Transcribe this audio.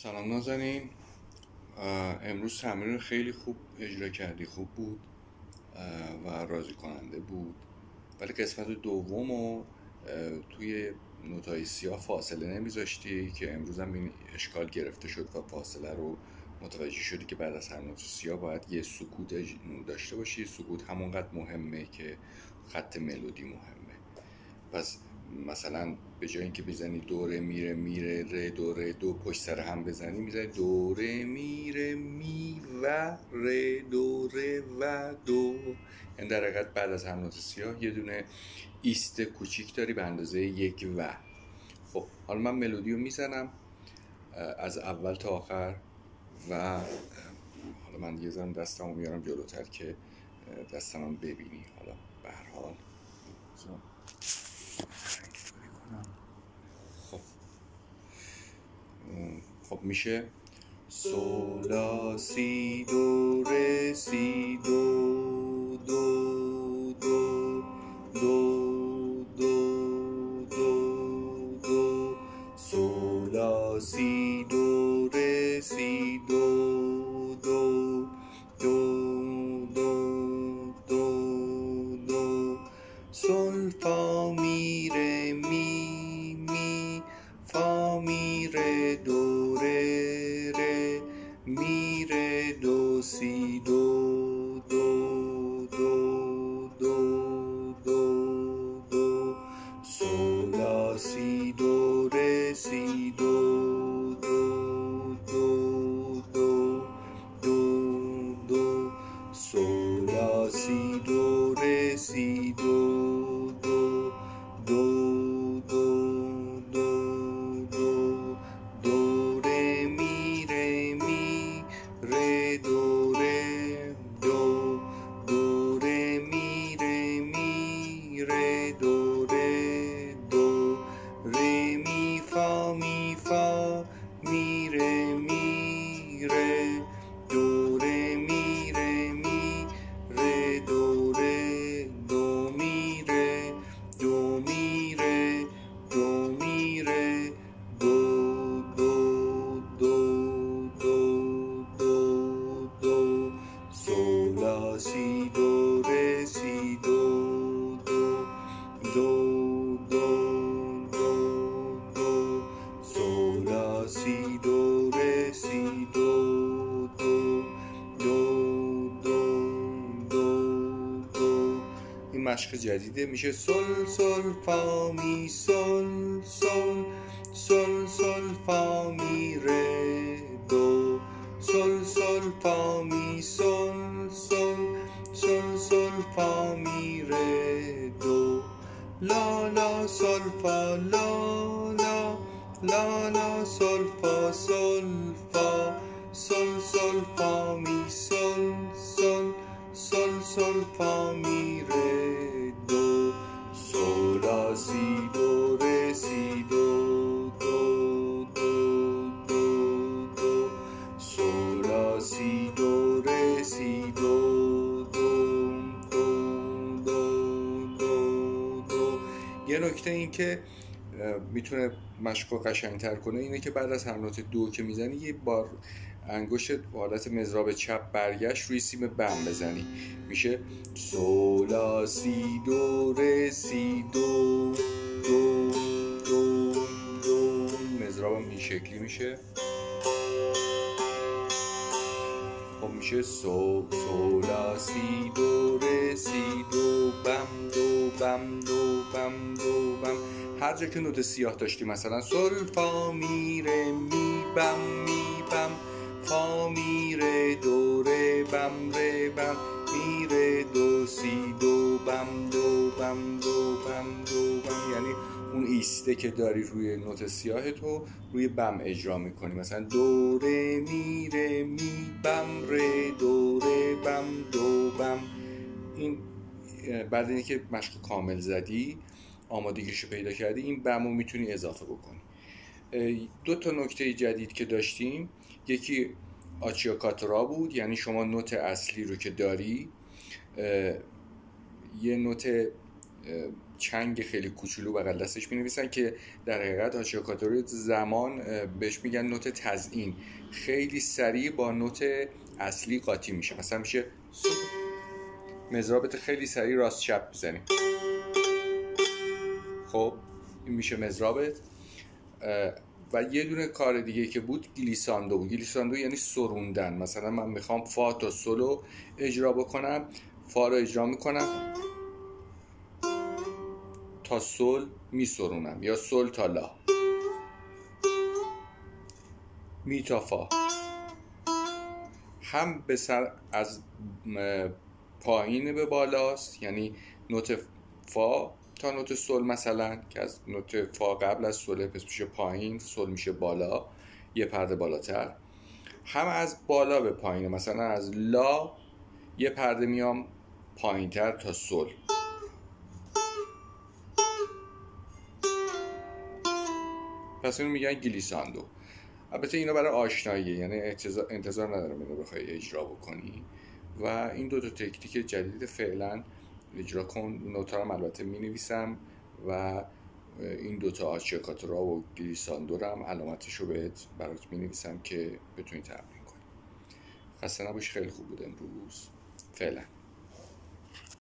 سلام نازنین. امروز تمرین خیلی خوب اجرا کردی، خوب بود و راضی کننده بود، ولی قسمت دومو توی نوتای سیاه فاصله نمیذاشتی که امروز هم این اشکال گرفته شد و فاصله رو متوجه شدی که بعد از هر نوت سیاه باید یه سکوت داشته باشی. سکوت همونقدر مهمه که خط ملودی مهمه. پس مثلا به جای اینکه بزنی دوره میره میره ره دوره دو پشت سر هم بزنی، میزنی دوره میره می و ره دوره و دو. یعنی در حقیقت بعد از هم نوت سیاه یه دونه ایست کوچیک داری به اندازه یک و. خب حالا من ملودی رو میزنم از اول تا آخر و حالا من یه ذره دستمو میارم جلوتر که دستمو ببینی. حالا به هر حال خب میشه سو لا سی دو ره سی دو دو دو دو دو دو دو سو لا سی دو ره سی دو دو دو دو دو دو سل فا می ره می می فا می ره دو ره ره می ره دو سی دو دو دو دو دو دو سو لا سی دو ره سی دو دو دو دو دو دو سو لا سی دو ره سی دو دو دو دو دو دو دو ره می ره می ره دو ره دو دو ره می ره می ره دو ره دو ره می فا می فا می ره می ره دو ره می ره می ره دو ره دو می ره دو می ره دو می ره دو دو دو دو دو دو سو لا سی دو ره سی دو دو دو دو دو دو سو لا سی دو ره سی دو دو دو دو دو دو. این مشق جدیده، میشه سل سل فا می سل سل سل سل فا می ره دو سل سل فا می سل سل سل سل فا می ره دو لا لا سل فا لا لا لا لا سل فا سل فا سل سل فا می سل سل سل سل فا می ره دو سو لا سی دو ره سی دو دو دو دو دو سو لا سی دو ره سی دو دو دو دو دو دو. یه نکته این که میتونه مشق قشنگتر کنه اینه که بعد از هر نوت دو که میزنی یه بار انگشت حالت مضراب چپ برگشت روی سیم بم بزنی. میشه سو لا سی دو ره سی دو دو دو دو. مضرابم این شکلی میشه. خب میشه سو لا سی دو ره سی دو بم دو بم دو بم دو بم. هر جا که نوت سیاه داشتی، مثلا سل فا می ره می بم می بم فا می ره دو ره بم ره بم می ره دو سی دو بم دو بم دو بم دو بم. یعنی اون ایسته که داری روی نوت سیاه تو روی بم اجرا میکنی. مثلا دو ره می ره می بم ره دو ره بم دو بم. این بعد اینی که مشق کامل زدی، آمادگیشو پیدا کردی، این بمو میتونی اضافه بکنی. دو تا نکته جدید که داشتیم، یکی آچیاکاترا بود، یعنی شما نوت اصلی رو که داری یه نوت چنگ خیلی کوچولو بغل دستش می نویسن که در حقیقت آچیکاتوری زمان بهش میگن نوت تزیین. خیلی سریع با نوت اصلی قاطی میشه. مثلا میشه مضرابت خیلی سریع راست چپ بزنیم. خب این میشه مضرابت. و یه دونه کار دیگه که بود گلیساندو بود. گلیساندو یعنی سروندن. مثلا من میخوام فا تا سولو اجرا بکنم، فا رو اجرا میکنم تا سول میسرونم، یا سول تا لا، می تا فا. هم به سر از پایین به بالاست، یعنی نوت فا تا نوت سول مثلا، که از نوت فا قبل از سوله پس میشه پایین، سول میشه بالا، یه پرده بالاتر. هم از بالا به پایین، مثلا از لا یه پرده میام پایین تر تا سول. پس اینو میگن گلیساندو. البته اینا برای آشناییه، یعنی انتظار ندارم اینو بخوای اجرا بکنی. و این دو تا تکنیک جدید فعلا اجرا کن. نوتا رو البته می نویسم و این دوتا آچیکاتورا و گلیساندو رو هم علامتش رو بهت برات می نویسم که بتونی تمرین کنی. خسته نباش، خیلی خوب بود امروز. فعلا.